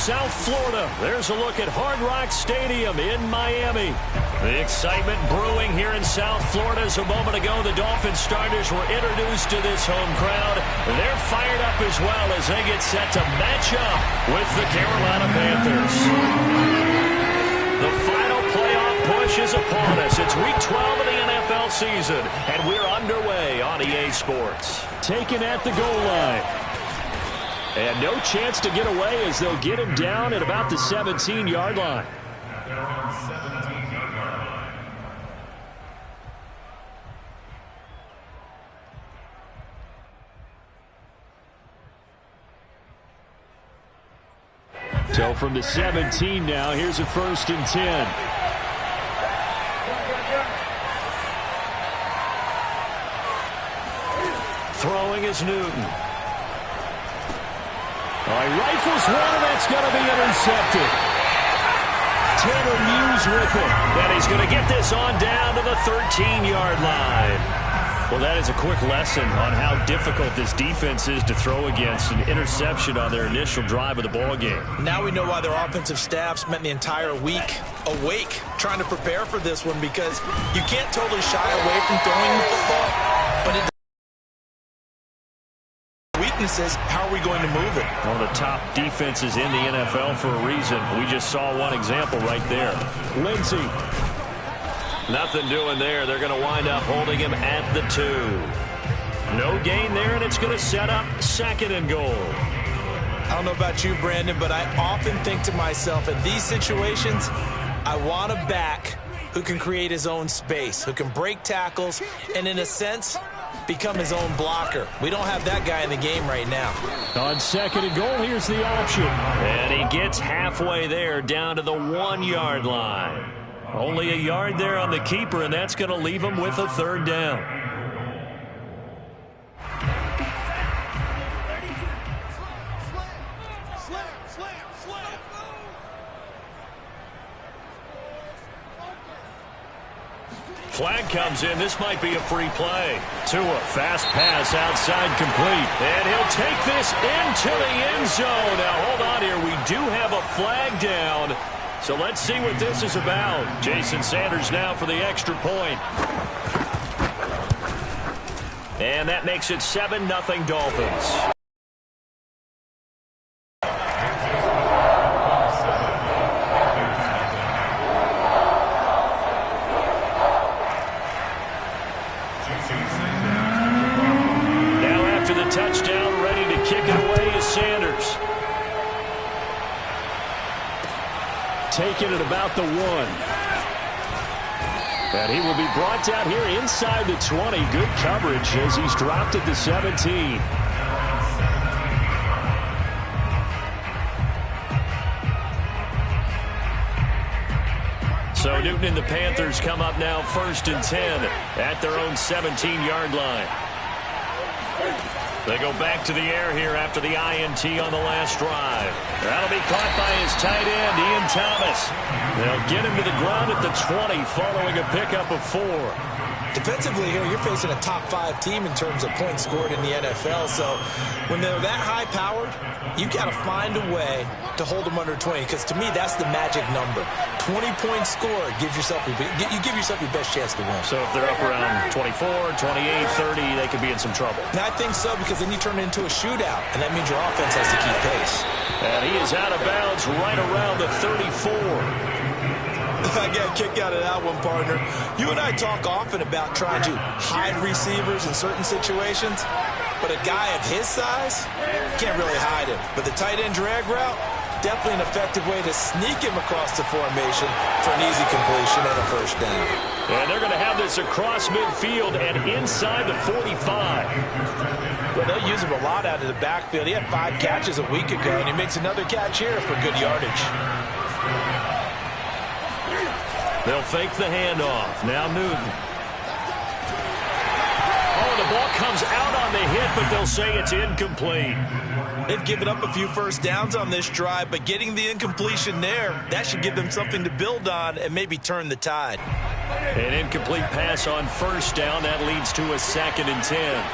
South Florida. There's a look at Hard Rock Stadium in Miami. The excitement brewing here in South Florida. As a moment ago, the Dolphins starters were introduced to this home crowd. They're fired up as well as they get set to match up with the Carolina Panthers. The final playoff push is upon us. It's Week 12 of the NFL season, and we're underway on EA Sports. Taken at the goal line. And no chance to get away as they'll get him down at about the 17-yard line. So from the 17 now, here's a 1st and 10. Throwing is Newton. Rifles one, and that's going to be intercepted. Tanner Muse with it. And he's going to get this on down to the 13-yard line. Well, that is a quick lesson on how difficult this defense is to throw against. An interception on their initial drive of the ball game. Now we know why their offensive staff spent the entire week awake trying to prepare for this one, because you can't totally shy away from throwing the football, but it weaknesses, how are we going to move it? One of the top defenses in the NFL for a reason. We just saw one example right there. Lindsey. Nothing doing there. They're going to wind up holding him at the 2. No gain there, and it's going to set up 2nd and goal. I don't know about you, Brandon, but I often think to myself, in these situations, I want a back who can create his own space, who can break tackles, and in a sense, become his own blocker. We don't have that guy in the game right now. On 2nd and goal, here's the option. And he gets halfway there, down to the 1-yard line. Only a yard there on the keeper, and that's going to leave him with a third down. Flag comes in. This might be a free play. Tua, fast pass outside, complete. And he'll take this into the end zone. Now, hold on here. We do have a flag down. So let's see what this is about. Jason Sanders now for the extra point. And that makes it 7-0 Dolphins. Touchdown, ready to kick it away is Sanders. Taking it about the 1. And he will be brought down here inside the 20. Good coverage as he's dropped at the 17. So Newton and the Panthers come up now 1st and 10 at their own 17-yard line. They go back to the air here after the INT on the last drive. That'll be caught by his tight end, Ian Thomas. They'll get him to the ground at the 20 following a pickup of 4. Defensively here, you're facing a top-5 team in terms of points scored in the NFL. So when they're that high-powered, you got to find a way to hold them under 20. Because to me, that's the magic number. 20 points scored gives yourself you give yourself your best chance to win. So if they're up around 24, 28, 30, they could be in some trouble. Now, I think so, because then you turn it into a shootout, and that means your offense has to keep pace. And he is out of bounds right around the 34. I got a kick out of that one, partner. You and I talk often about trying to hide receivers in certain situations, but a guy of his size can't really hide him. But the tight end drag route, definitely an effective way to sneak him across the formation for an easy completion and a first down. And they're going to have this across midfield and inside the 45. Well, they'll use him a lot out of the backfield. He had 5 catches a week ago, and he makes another catch here for good yardage. They'll fake the handoff. Now Newton. Oh, the ball comes out on the hit, but they'll say it's incomplete. They've given up a few first downs on this drive, but getting the incompletion there, that should give them something to build on and maybe turn the tide. An incomplete pass on first down. That leads to a 2nd and 10.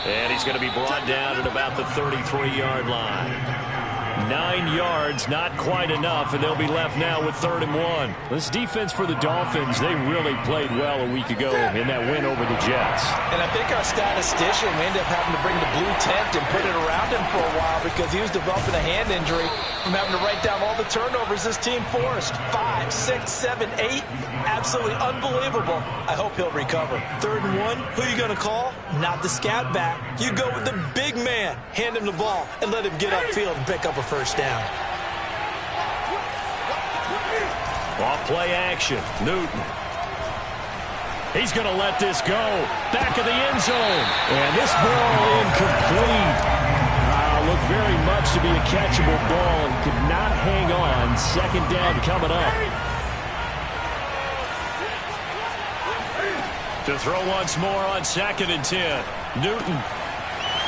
And he's going to be brought down at about the 33-yard line. 9 yards, not quite enough, and they'll be left now with 3rd and 1. This defense for the Dolphins, they really played well a week ago in that win over the Jets. And I think our statistician, we ended up having to bring the blue tent and put it around him for a while because he was developing a hand injury from having to write down all the turnovers this team forced. 5, 6, 7, 8. Absolutely unbelievable. I hope he'll recover. 3rd and 1, who are you going to call? Not the scat back. You go with the big man. Hand him the ball and let him get upfield and pick up a first down. Off play action. Newton. He's going to let this go. Back of the end zone. And this ball incomplete. Looked very much to be a catchable ball and could not hang on. 2nd down coming up. To throw once more on 2nd and 10. Newton.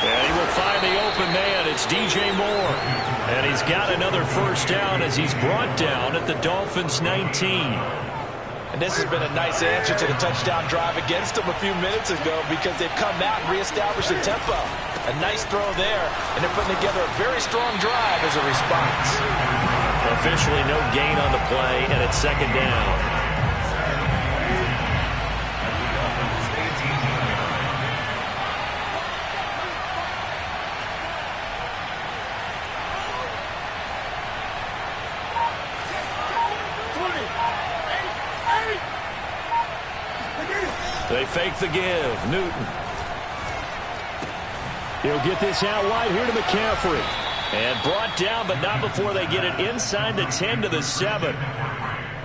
And he will find the open man. It's DJ Moore. And he's got another first down as he's brought down at the Dolphins' 19. And this has been a nice answer to the touchdown drive against them a few minutes ago because they've come out and reestablished the tempo. A nice throw there, and they're putting together a very strong drive as a response. Officially no gain on the play, and it's 2nd down. They fake the give. Newton. He'll get this out wide here to McCaffrey. And brought down, but not before they get it inside the 10 to the 7.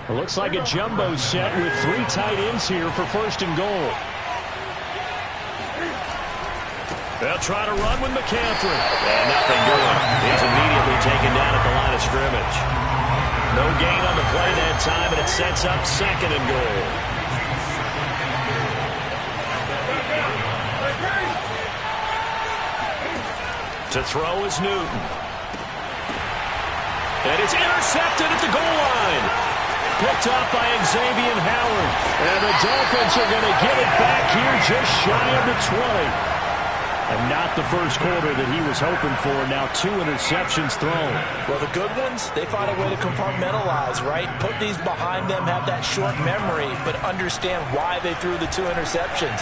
It looks like a jumbo set with 3 tight ends here for 1st and goal. They'll try to run with McCaffrey. And nothing doing. He's immediately taken down at the line of scrimmage. No gain on the play that time, and it sets up 2nd and goal. To throw is Newton. And it's intercepted at the goal line. Picked up by Xavier Howard. And the Dolphins are going to get it back here just shy of the 20. And not the first quarter that he was hoping for. Now 2 interceptions thrown. Well, the good ones, they find a way to compartmentalize, right? Put these behind them, have that short memory, but understand why they threw the 2 interceptions.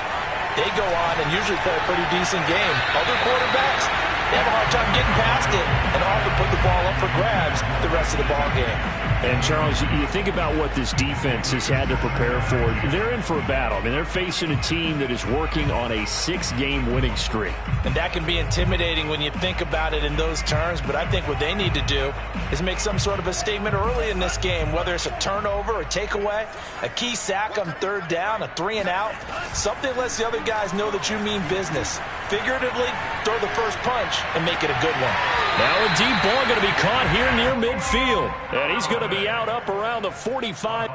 They go on and usually play a pretty decent game. Other quarterbacks, they have a hard time getting past it and often put the ball up for grabs the rest of the ball game. And, Charles, you think about what this defense has had to prepare for. They're in for a battle. I mean, they're facing a team that is working on a 6-game winning streak. And that can be intimidating when you think about it in those terms, but I think what they need to do is make some sort of a statement early in this game, whether it's a turnover, a takeaway, a key sack on 3rd down, a 3-and-out, something lets the other guys know that you mean business. Figuratively, throw the first punch and make it a good one. Now a deep ball going to be caught here near midfield. And he's going to be out up around the 45.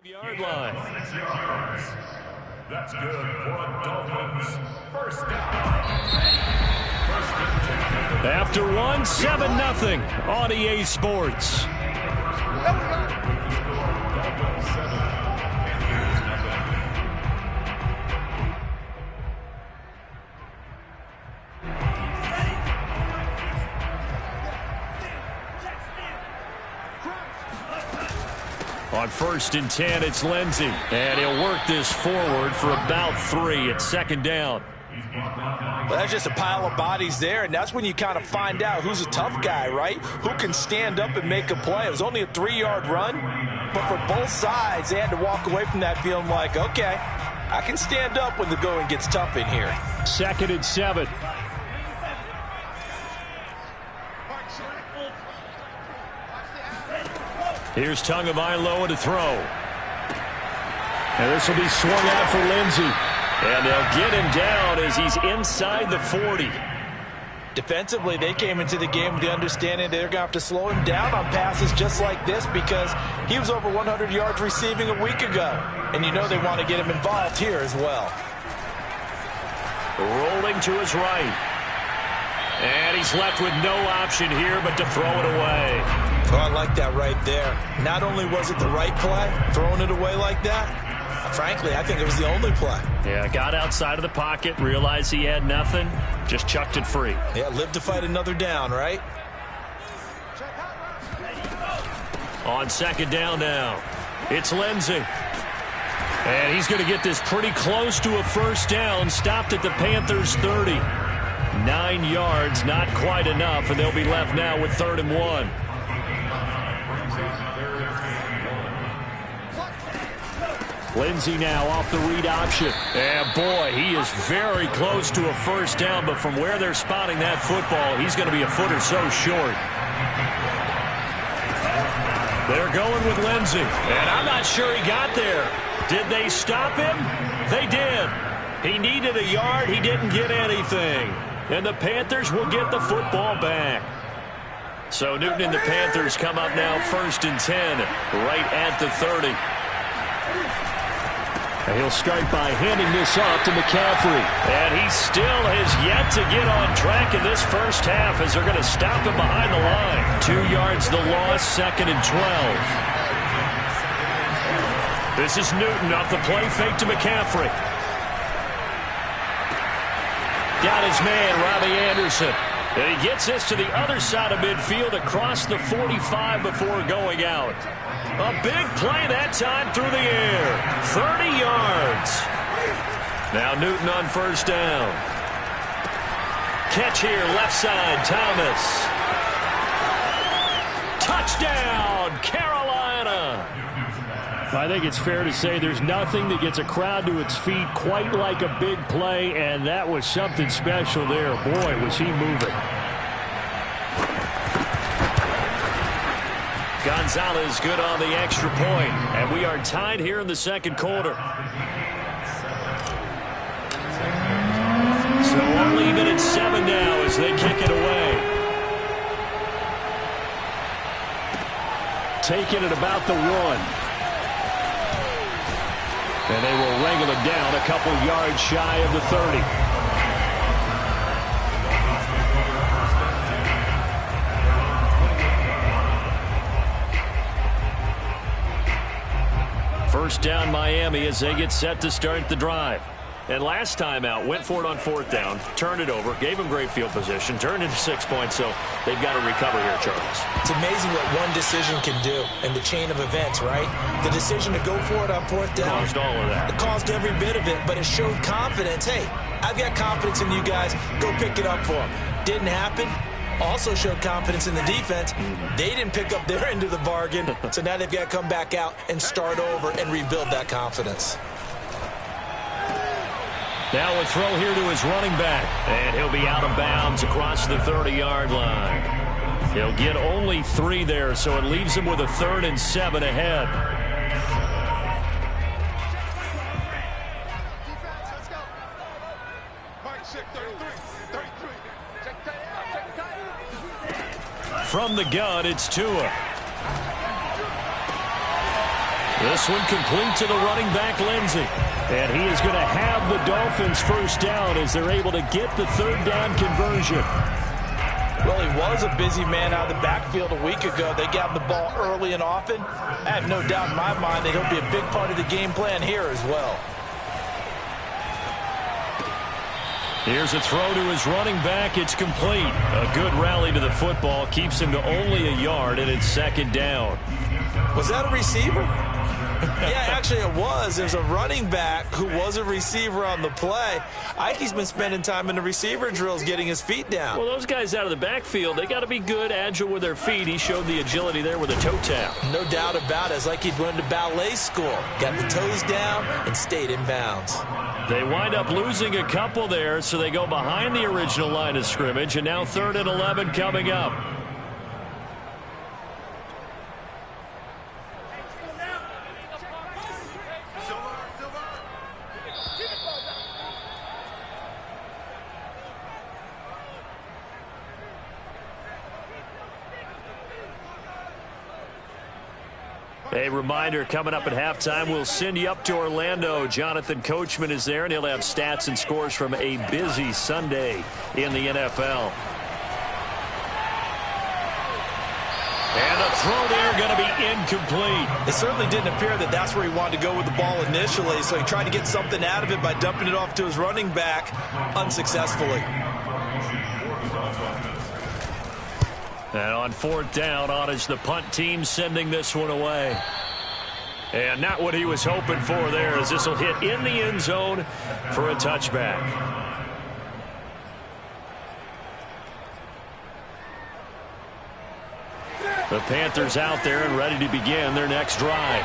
Yard line. That's good for Dolphins. First down. After 1, 7-0 on EA Sports. On 1st and 10, it's Lindsey. And he'll work this forward for about 3 at 2nd down. Well, that's just a pile of bodies there, and that's when you kind of find out who's a tough guy, right? Who can stand up and make a play. It was only a 3-yard run, but for both sides, they had to walk away from that feeling like, okay, I can stand up when the going gets tough in here. 2nd and 7. Here's Tagovailoa to throw. And this will be swung out for Lindsey. And they'll get him down as he's inside the 40. Defensively, they came into the game with the understanding they're going to have to slow him down on passes just like this because he was over 100 yards receiving a week ago. And you know they want to get him involved here as well. Rolling to his right. And he's left with no option here but to throw it away. Oh, I like that right there. Not only was it the right play, throwing it away like that, frankly, I think it was the only play. Yeah, got outside of the pocket, realized he had nothing, just chucked it free. Yeah, live to fight another down, right? On 2nd down now, it's Lindsey. And he's going to get this pretty close to a 1st down, stopped at the Panthers' 30. 9 yards, not quite enough, and they'll be left now with 3rd and 1. Lindsey now off the read option. And boy, he is very close to a 1st down, but from where they're spotting that football, he's going to be a foot or so short. They're going with Lindsey, and I'm not sure he got there. Did they stop him? They did. He needed a yard. He didn't get anything. And the Panthers will get the football back. So Newton and the Panthers come up now 1st and 10, right at the 30. And he'll start by handing this off to McCaffrey. And he still has yet to get on track in this first half as they're going to stop him behind the line. 2 yards the loss, 2nd and 12. This is Newton off the play fake to McCaffrey. Got his man, Robbie Anderson. And he gets this to the other side of midfield across the 45 before going out. A big play that time through the air. 30 yards. Now Newton on 1st down. Catch here, left side, Thomas. Touchdown, Carolina! I think it's fair to say there's nothing that gets a crowd to its feet quite like a big play, and that was something special there. Boy, was he moving. Gonzalez good on the extra point, and we are tied here in the second quarter. So only even at 7 now as they kick it away. Taking it about the 1. And they will wrangle it down a couple yards shy of the 30. First down Miami as they get set to start the drive. And last time out, went for it on 4th down, turned it over, gave them great field position, turned into 6 points, so they've got to recover here, Charles. It's amazing what one decision can do in the chain of events, right? The decision to go for it on 4th down. Caused all of that. It caused every bit of it, but it showed confidence. Hey, I've got confidence in you guys. Go pick it up for them. Didn't happen. Also showed confidence in the defense. They didn't pick up their end of the bargain, so now they've got to come back out and start over and rebuild that confidence. Now a throw here to his running back, and he'll be out of bounds across the 30-yard line. He'll get only 3 there, so it leaves him with a 3rd and 7 ahead. From the gun, it's Tua. This one complete to the running back, Lindsey. And he is going to have the Dolphins first down as they're able to get the 3rd down conversion. Well, he was a busy man out of the backfield a week ago. They got the ball early and often. I have no doubt in my mind that he'll be a big part of the game plan here as well. Here's a throw to his running back. It's complete. A good rally to the football. Keeps him to only a yard, and it's 2nd down. Was that a receiver? Yeah, actually it was. There's a running back who was a receiver on the play. Ike's been spending time in the receiver drills getting his feet down. Well, those guys out of the backfield, they got to be good, agile with their feet. He showed the agility there with a toe tap. No doubt about it. It's like he'd went to ballet school. Got the toes down and stayed in bounds. They wind up losing a couple there, so they go behind the original line of scrimmage, and now 3rd and 11 coming up. A reminder, coming up at halftime, we'll send you up to Orlando. Jonathan Coachman is there, and he'll have stats and scores from a busy Sunday in the NFL. And the throw there going to be incomplete. It certainly didn't appear that that's where he wanted to go with the ball initially, so he tried to get something out of it by dumping it off to his running back unsuccessfully. And on 4th down, on is the punt team sending this one away. And not what he was hoping for there, as this will hit in the end zone for a touchback. The Panthers out there and ready to begin their next drive.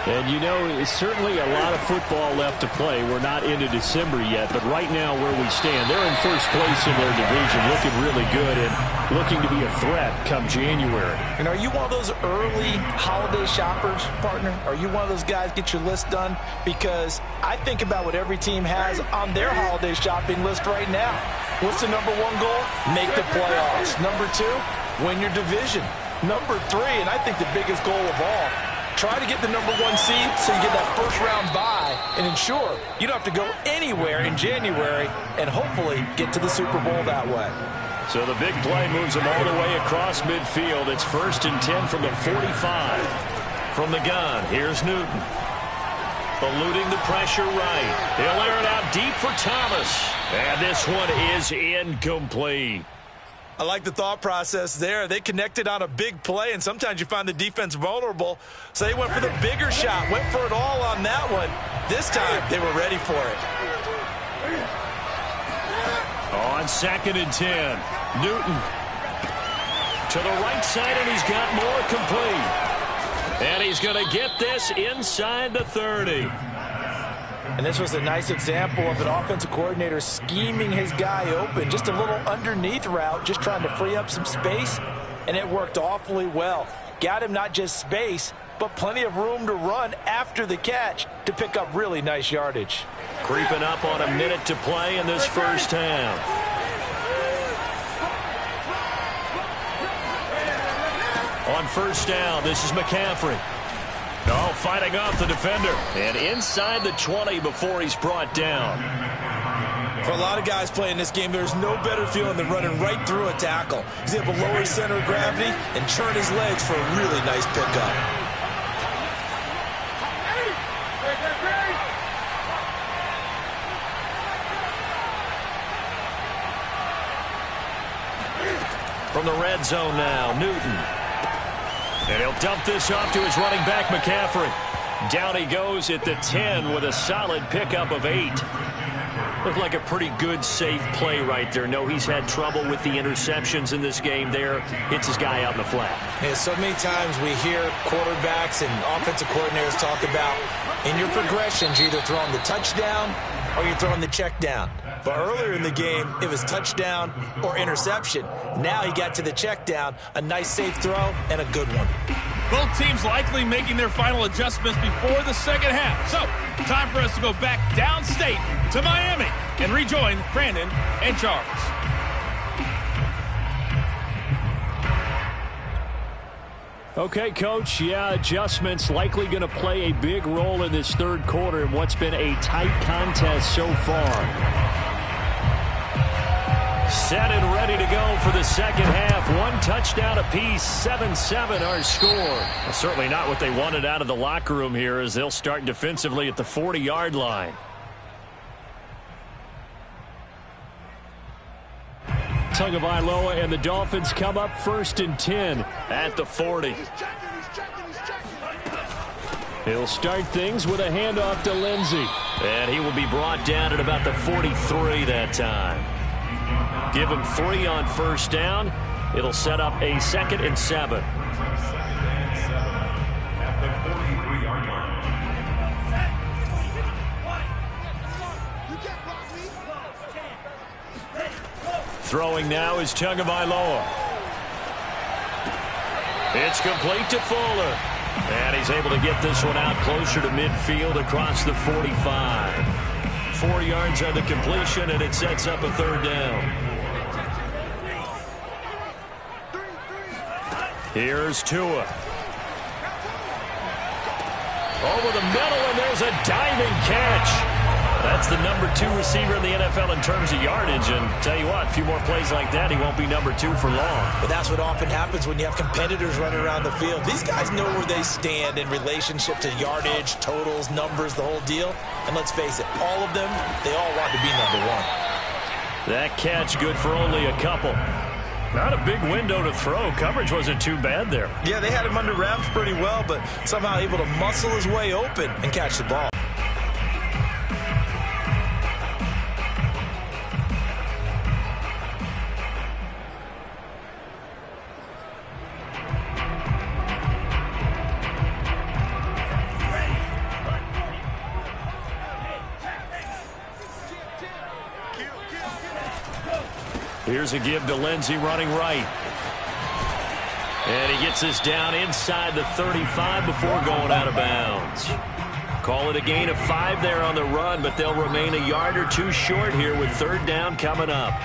And you know, it's certainly a lot of football left to play. We're not into December yet, but right now where we stand, they're in first place in their division, looking really good and looking to be a threat come January. And are you one of those early holiday shoppers, partner? Are you one of those guys get your list done? Because I think about what every team has on their holiday shopping list right now. What's the #1 goal? Make the playoffs. #2, win your division. #3, and I think the biggest goal of all, try to get the #1 seed so you get that first-round bye and ensure you don't have to go anywhere in January and hopefully get to the Super Bowl that way. So the big play moves them all the way across midfield. It's 1st and 10 from the 45. From the gun, here's Newton. Eluding the pressure right. He'll air it out deep for Thomas. And this one is incomplete. I like the thought process there. They connected on a big play, and sometimes you find the defense vulnerable. So they went for the bigger shot, went for it all on that one. This time, they were ready for it. On 2nd and 10, Newton. To the right side, and he's got more complete. And he's going to get this inside the 30. And this was a nice example of an offensive coordinator scheming his guy open. Just a little underneath route, just trying to free up some space, and it worked awfully well. Got him not just space, but plenty of room to run after the catch to pick up really nice yardage. Creeping up on a minute to play in this first half. On first down, this is McCaffrey. Oh, fighting off the defender. And inside the 20 before he's brought down. For a lot of guys playing this game, there's no better feeling than running right through a tackle. He's able to lower his center of gravity and churn his legs for a really nice pickup. From the red zone now, Newton. And he'll dump this off to his running back, McCaffrey. Down he goes at the 10 with a solid pickup of 8. Looked like a pretty good, safe play right there. No, he's had trouble with the interceptions in this game there. Hits his guy out in the flat. Yeah, so many times we hear quarterbacks and offensive coordinators talk about in your progressions, you're either throwing the touchdown or you're throwing the check down. But earlier in the game, it was touchdown or interception. Now he got to the check down, a nice safe throw, and a good one. Both teams likely making their final adjustments before the second half. So, time for us to go back downstate to Miami and rejoin Brandon and Charles. Okay, Coach, yeah, adjustments likely going to play a big role in this third quarter in what's been a tight contest so far. Set and ready to go for the second half. One touchdown apiece, 7-7 our score. Well, certainly not what they wanted out of the locker room here as they'll start defensively at the 40-yard line. Tagovailoa and the Dolphins come up 1st and 10 at the 40. He'll start things with a handoff to Lindsey. And he will be brought down at about the 43 that time. Give him 3 on first down. It'll set up a 2nd and 7. Throwing now is Tagovailoa. It's complete to Fuller. And he's able to get this one out closer to midfield across the 45. 4 yards on the completion, and it sets up a 3rd down. Here's Tua. Over the middle, and there's a diving catch. That's the number 2 receiver in the NFL in terms of yardage. And tell you what, a few more plays like that, he won't be number 2 for long. But that's what often happens when you have competitors running around the field. These guys know where they stand in relationship to yardage, totals, numbers, the whole deal. And let's face it, all of them, they all want to be number 1. That catch good for only a couple. Not a big window to throw. Coverage wasn't too bad there. Yeah, they had him under wraps pretty well, but somehow able to muscle his way open and catch the ball. Here's a give to Lindsey running right. And he gets this down inside the 35 before going out of bounds. Call it a gain of 5 there on the run, but they'll remain a yard or 2 short here with 3rd down coming up.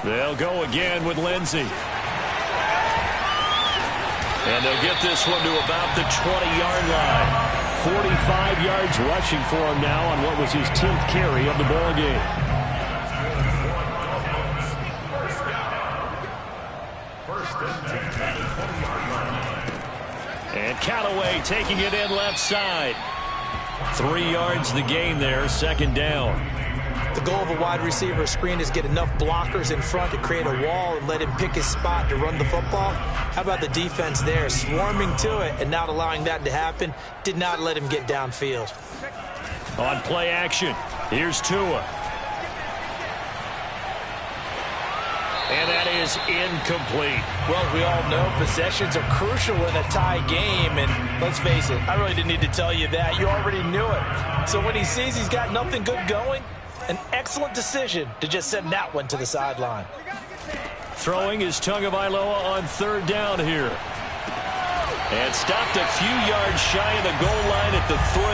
They'll go again with Lindsey. And they'll get this one to about the 20-yard line. 45 yards rushing for him now on what was his 10th carry of the ball game. And Callaway taking it in left side. 3 yards the gain there, 2nd down. The goal of a wide receiver screen is get enough blockers in front to create a wall and let him pick his spot to run the football. How about the defense there, swarming to it and not allowing that to happen? Did not let him get downfield. On play action, here's Tua. And that is incomplete. Well, as we all know, possessions are crucial in a tie game. And let's face it, I really didn't need to tell you that. You already knew it. So when he sees he's got nothing good going, an excellent decision to just send that one to the sideline. Throwing is Tagovailoa on third down here. And stopped a few yards shy of the goal line at the 3.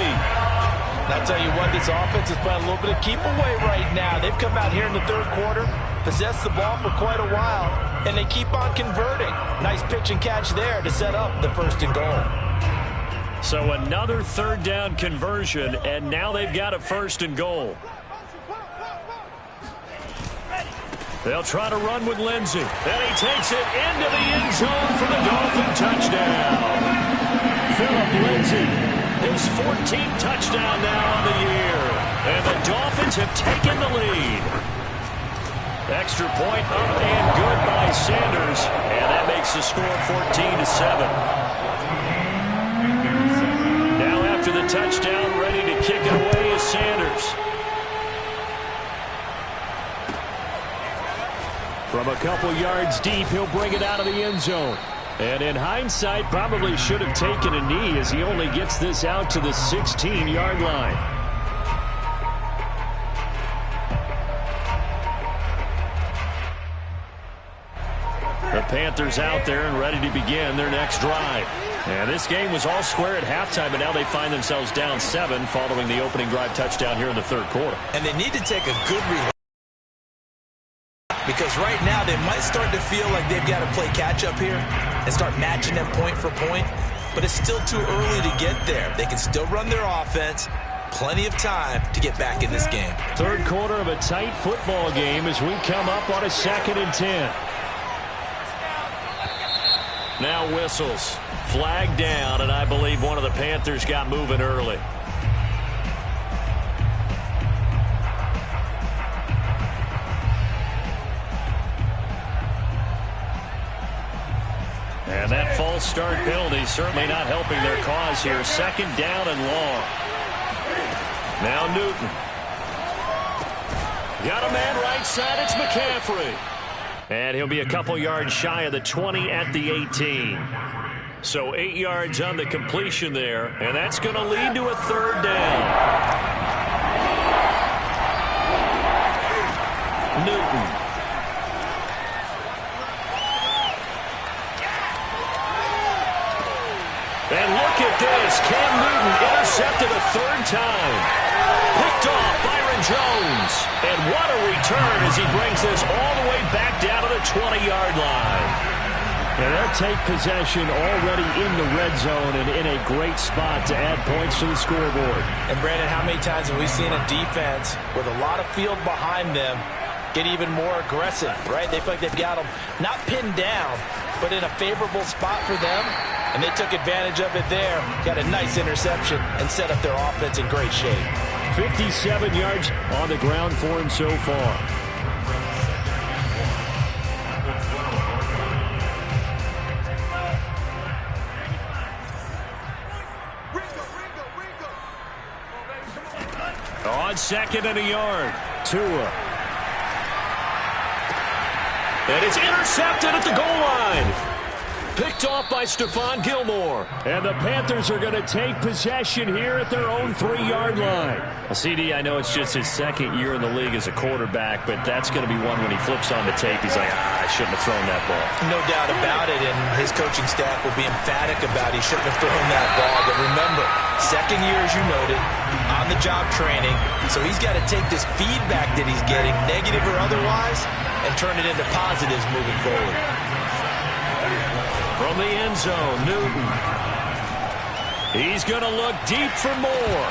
I'll tell you what, this offense is playing a little bit of keep away right now. They've come out here in the third quarter, possessed the ball for quite a while, and they keep on converting. Nice pitch and catch there to set up the first and goal. So another third down conversion, and now they've got a first and goal. They'll try to run with Lindsey. And he takes it into the end zone for the Dolphin touchdown. Philip Lindsey. His 14th touchdown now on the year. And the Dolphins have taken the lead. Extra point up and good by Sanders. And that makes the score 14-7. Now after the touchdown, ready to kick it away is Sanders. From a couple yards deep, he'll bring it out of the end zone. And in hindsight, probably should have taken a knee as he only gets this out to the 16-yard line. The Panthers out there and ready to begin their next drive. And this game was all square at halftime, but now they find themselves down 7 following the opening drive touchdown here in the third quarter. And they need to take a good release. Because right now they might start to feel like they've got to play catch-up here and start matching them point for point. But it's still too early to get there. They can still run their offense. Plenty of time to get back in this game. Third quarter of a tight football game as we come up on a 2nd and 10. Now whistles. Flag down, and I believe one of the Panthers got moving early. And that false start penalty certainly not helping their cause here. 2nd down and long. Now Newton. Got a man right side. It's McCaffrey. And he'll be a couple yards shy of the 20 at the 18. So 8 yards on the completion there. And that's going to lead to a 3rd down. Newton. And look at this. Cam Newton intercepted a 3rd time. Picked off Byron Jones. And what a return as he brings this all the way back down to the 20-yard line. And they'll take possession already in the red zone and in a great spot to add points to the scoreboard. And Brandon, how many times have we seen a defense with a lot of field behind them get even more aggressive, right? They feel like they've got them not pinned down, but in a favorable spot for them. And they took advantage of it there. Got a nice interception and set up their offense in great shape. 57 yards on the ground for him so far. On 2nd and a yard. Tua. And it's intercepted at the goal line. Picked off by Stephon Gilmore. And the Panthers are going to take possession here at their own 3-yard line. Well, CD, I know it's just his 2nd year in the league as a quarterback, but that's going to be one when he flips on the tape. He's like, I shouldn't have thrown that ball. No doubt about it, and his coaching staff will be emphatic about he shouldn't have thrown that ball. But remember, 2nd year, as you noted, on-the-job training. So he's got to take this feedback that he's getting, negative or otherwise, and turn it into positives moving forward. From the end zone, Newton. He's going to look deep for more.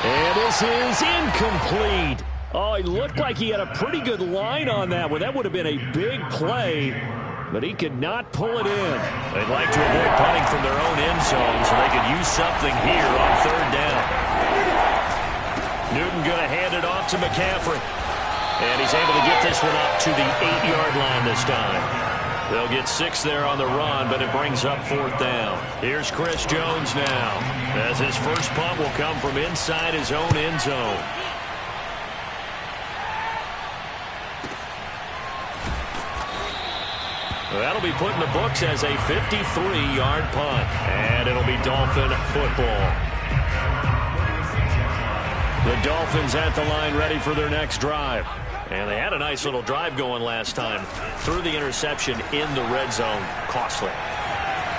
And this is incomplete. Oh, it looked like he had a pretty good line on that one. That would have been a big play, but he could not pull it in. They'd like to avoid punting from their own end zone so they could use something here on 3rd down. Newton going to hand it off out to McCaffrey. And he's able to get this one up to the 8-yard line this time. They'll get 6 there on the run, but it brings up 4th down. Here's Chris Jones now, as his first punt will come from inside his own end zone. That'll be put in the books as a 53-yard punt, and it'll be Dolphin football. The Dolphins at the line ready for their next drive. And they had a nice little drive going last time. Threw the interception in the red zone. Costly.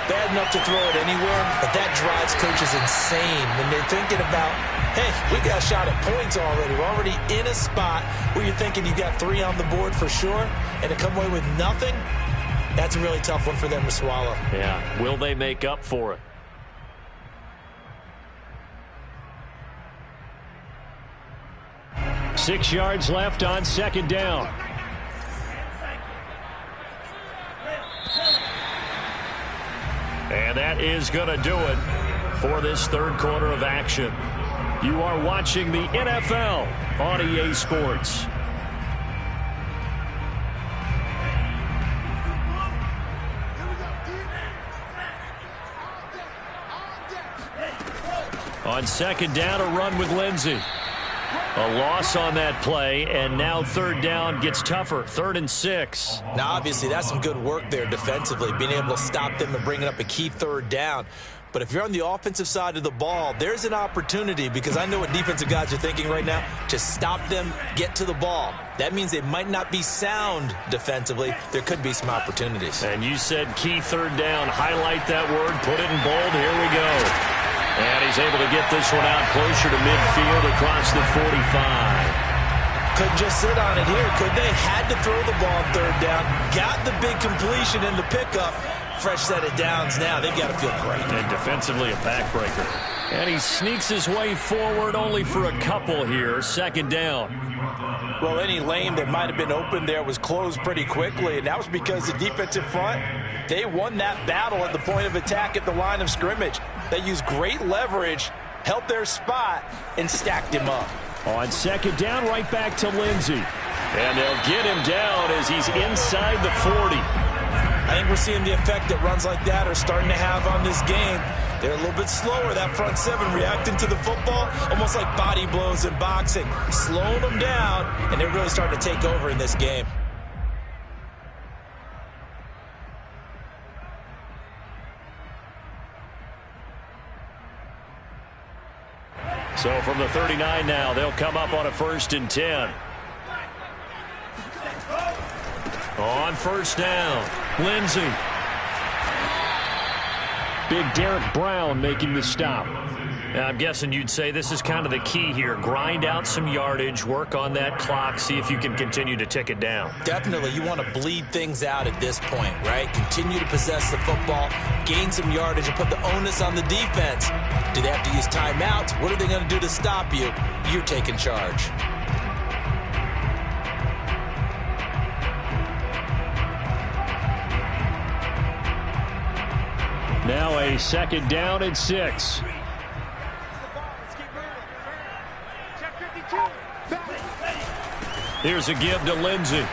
Bad enough to throw it anywhere, but that drives coaches insane when they're thinking about, hey, we got a shot at points already. We're already in a spot where you're thinking you got 3 on the board for sure, and to come away with nothing, that's a really tough one for them to swallow. Yeah. Will they make up for it? Six yards left on 2nd down. And that is going to do it for this 3rd quarter of action. You are watching the NFL on EA Sports. On 2nd down, a run with Lindsey. A loss on that play, and now 3rd down gets tougher. 3rd and 6. Now, obviously, that's some good work there defensively, being able to stop them and bringing up a key 3rd down. But if you're on the offensive side of the ball, there's an opportunity, because I know what defensive guys are thinking right now, to stop them, get to the ball. That means they might not be sound defensively. There could be some opportunities. And you said key 3rd down. Highlight that word. Put it in bold. Here we go. And he's able to get this one out closer to midfield across the 45. Couldn't just sit on it here, could they? Had to throw the ball 3rd down. Got the big completion in the pickup. Fresh set of downs now. They've got to feel great. And defensively a backbreaker. And he sneaks his way forward only for a couple here. 2nd down. Well, any lane that might have been open there was closed pretty quickly, and that was because the defensive front, they won that battle at the point of attack at the line of scrimmage. They used great leverage, held their spot, and stacked him up. On 2nd down, right back to Lindsey. And they'll get him down as he's inside the 40. I think we're seeing the effect that runs like that are starting to have on this game. They're a little bit slower, that front 7, reacting to the football, almost like body blows in boxing, slowing them down, and they're really starting to take over in this game. So from the 39 now, they'll come up on a 1st and 10. On 1st down, Lindsey. Big Derek Brown making the stop. Now, I'm guessing you'd say this is kind of the key here. Grind out some yardage, work on that clock, see if you can continue to tick it down. Definitely. You want to bleed things out at this point, right? Continue to possess the football, gain some yardage, and put the onus on the defense. Do they have to use timeouts? What are they going to do to stop you? You're taking charge. Now a 2nd down and 6. Here's a give to Lindsey.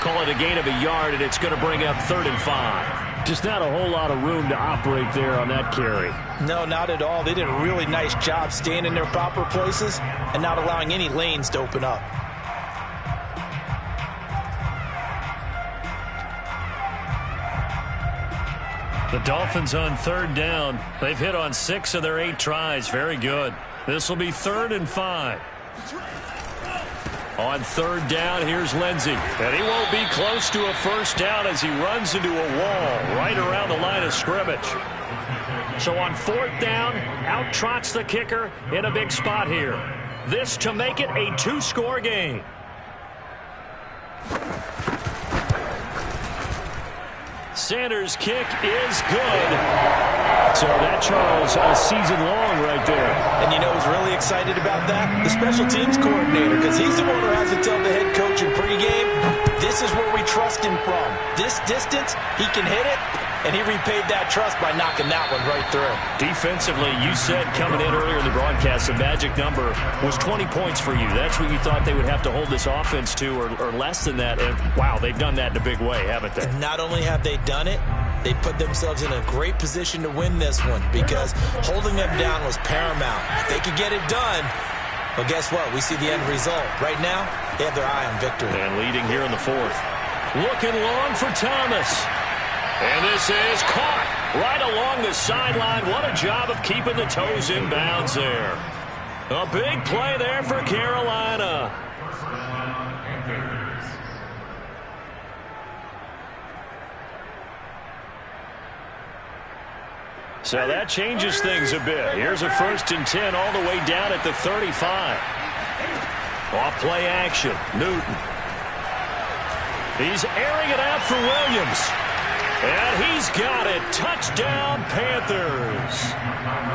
Call it a gain of a yard, and it's going to bring up 3rd and 5. Just not a whole lot of room to operate there on that carry. No, not at all. They did a really nice job staying in their proper places and not allowing any lanes to open up. The Dolphins on 3rd down. They've hit on 6 of their 8 tries. Very good. This will be 3rd and 5. On 3rd down, here's Lindsey. And he won't be close to a 1st down as he runs into a wall right around the line of scrimmage. So on 4th down, out trots the kicker in a big spot here. This to make it a 2-score game. Sanders' kick is good. So that, Charles, a season long right there. And you know who's really excited about that? The special teams coordinator, because he's the one who has to tell the head coach in pregame, this is where we trust him from. This this distance, he can hit it, and he repaid that trust by knocking that one right through. Defensively, you said coming in earlier in the broadcast, the magic number was 20 points for you. That's what you thought they would have to hold this offense to, or less than that. And, wow, they've done that in a big way, haven't they? And not only have they done it, they put themselves in a great position to win this one because holding them down was paramount. If they could get it done, well, guess what? We see the end result. Right now, they have their eye on victory. And leading here in the fourth. Looking long for Thomas. And this is caught right along the sideline. What a job of keeping the toes in bounds there. A big play there for Carolina. So that changes things a bit. Here's a 1st and 10 all the way down at the 35. Off play action. Newton. He's airing it out for Williams. And he's got it. Touchdown, Panthers.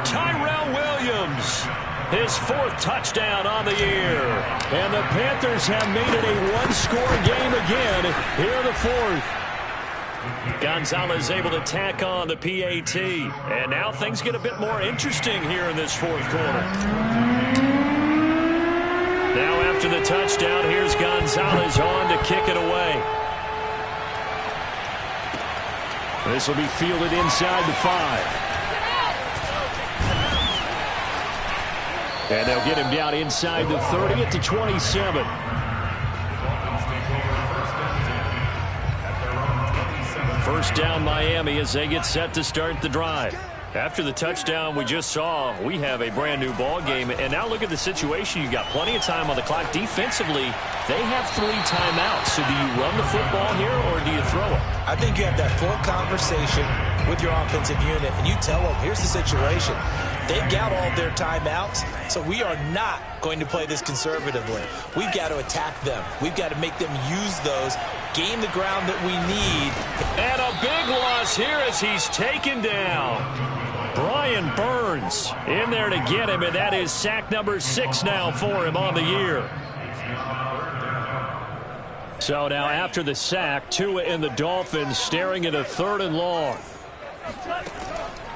Tyrell Williams, his 4th touchdown on the year. And the Panthers have made it a one-score game again here in the 4th. Gonzalez able to tack on the PAT. And now things get a bit more interesting here in this 4th quarter. Now after the touchdown, here's Gonzalez on to kick it away. This will be fielded inside the 5. And they'll get him down inside the 30 at the 27. First down Miami as they get set to start the drive. After the touchdown we just saw, we have a brand new ball game. And now look at the situation. You got plenty of time on the clock. Defensively, they have 3 timeouts. So do you run the football here or do you throw it? I think you have that full conversation with your offensive unit, and you tell them, here's the situation. They've got all their timeouts, so we are not going to play this conservatively. We've got to attack them. We've got to make them use those, gain the ground that we need. And a big loss here as he's taken down. Brian Burns in there to get him, and that is sack number 6 now for him on the year. So now after the sack, Tua and the Dolphins staring at a 3rd and long.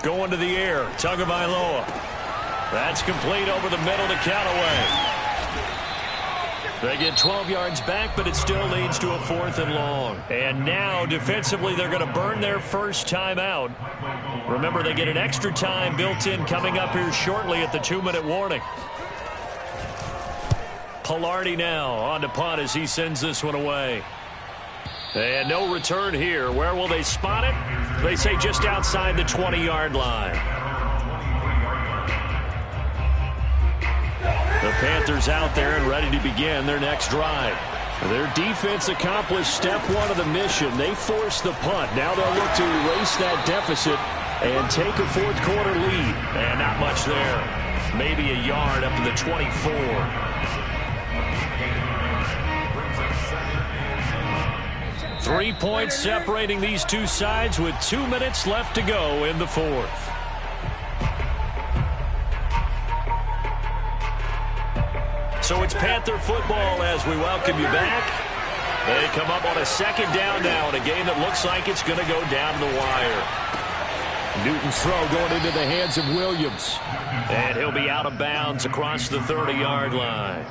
Going to the air, Tagovailoa. That's complete over the middle to Callaway. They get 12 yards back, but it still leads to a 4th and long. And now, defensively, they're going to burn their first timeout. Remember, they get an extra time built in coming up here shortly at the 2-minute warning. Pilardi now on to punt as he sends this one away. And no return here. Where will they spot it? They say just outside the 20-yard line. The Panthers out there and ready to begin their next drive. Their defense accomplished step 1 of the mission. They forced the punt. Now they'll look to erase that deficit and take a 4th quarter lead. And not much there. Maybe a yard up to the 24. 3 points separating these two sides with 2 minutes left to go in the 4th. So it's Panther football as we welcome you back. They come up on a 2nd down now in a game that looks like it's going to go down the wire. Newton's throw going into the hands of Williams. And he'll be out of bounds across the 30-yard line.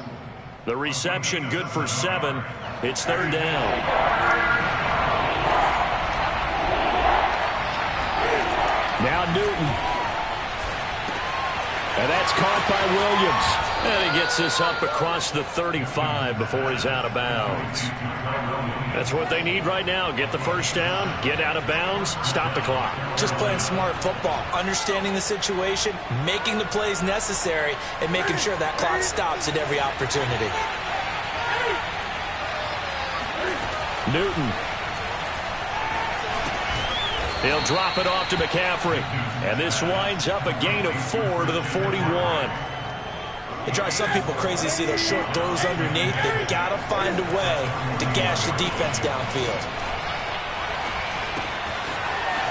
The reception good for 7. It's 3rd down. Now Newton. And that's caught by Williams. And he gets this up across the 35 before he's out of bounds. That's what they need right now. Get the first down, get out of bounds, stop the clock. Just playing smart football, understanding the situation, making the plays necessary, and making sure that clock stops at every opportunity. Newton. He'll drop it off to McCaffrey. And this winds up a gain of 4 to the 41. It drives some people crazy to see those short throws underneath. They've got to find a way to gash the defense downfield.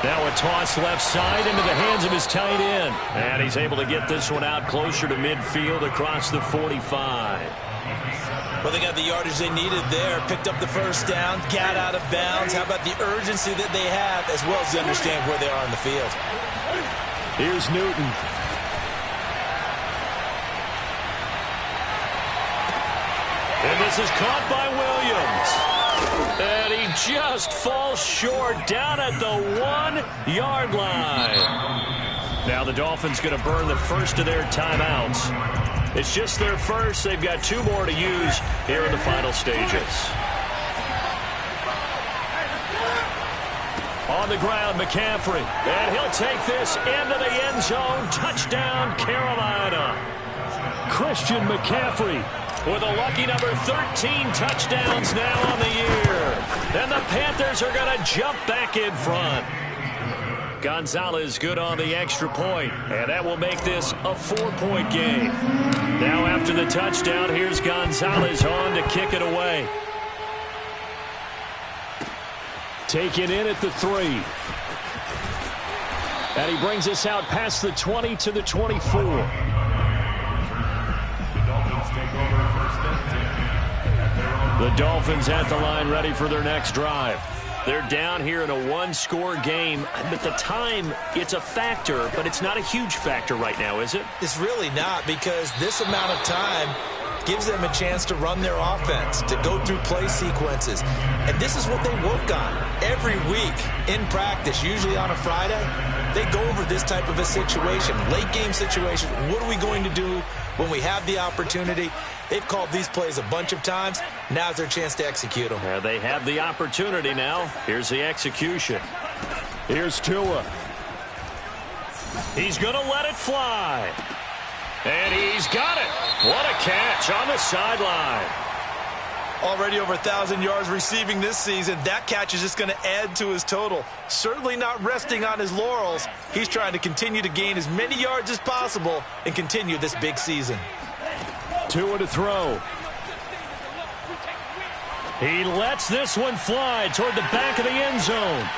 Now a toss left side into the hands of his tight end. And he's able to get this one out closer to midfield across the 45. Well, they got the yardage they needed there, picked up the first down, got out of bounds. How about the urgency that they have, as well as they understand where they are on the field? Here's Newton. And this is caught by Williams. And he just falls short down at the 1-yard line. Now the Dolphins going to burn the first of their timeouts. It's just their first. They've got 2 more to use here in the final stages. On the ground, McCaffrey. And he'll take this into the end zone. Touchdown, Carolina. Christian McCaffrey with a lucky number 13 touchdowns now on the year. And the Panthers are going to jump back in front. Gonzalez good on the extra point, and that will make this a 4-point game. Now after the touchdown, here's Gonzalez on to kick it away. Taken in at the 3. And he brings us out past the 20 to the 24. The Dolphins at the line ready for their next drive. They're down here in a 1-score game. At the time, it's a factor, but it's not a huge factor right now, is it? It's really not, because this amount of time gives them a chance to run their offense, to go through play sequences. And this is what they work on every week in practice, usually on a Friday. They go over this type of a situation, late game situation. What are we going to do when we have the opportunity? They've called these plays a bunch of times. Now's their chance to execute them. Yeah, they have the opportunity now. Here's the execution. Here's Tua. He's going to let it fly. And he's got it. What a catch on the sideline. Already over 1,000 yards receiving this season. That catch is just going to add to his total. Certainly not resting on his laurels. He's trying to continue to gain as many yards as possible and continue this big season. Tua to throw. He lets this one fly toward the back of the end zone.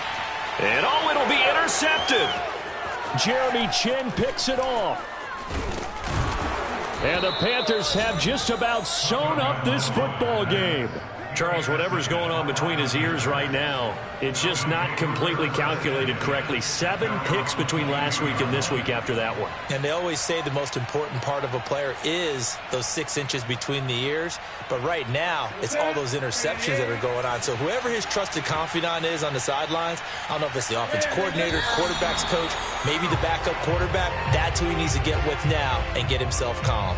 And oh, it'll be intercepted. Jeremy Chin picks it off. And the Panthers have just about sewn up this football game. Charles, whatever's going on between his ears right now, it's just not completely calculated correctly. 7 picks between last week and this week after that one. And they always say the most important part of a player is those 6 inches between the ears. But right now, it's all those interceptions that are going on. So whoever his trusted confidant is on the sidelines, I don't know if it's the offense coordinator, quarterback's coach, maybe the backup quarterback, that's who he needs to get with now and get himself calm.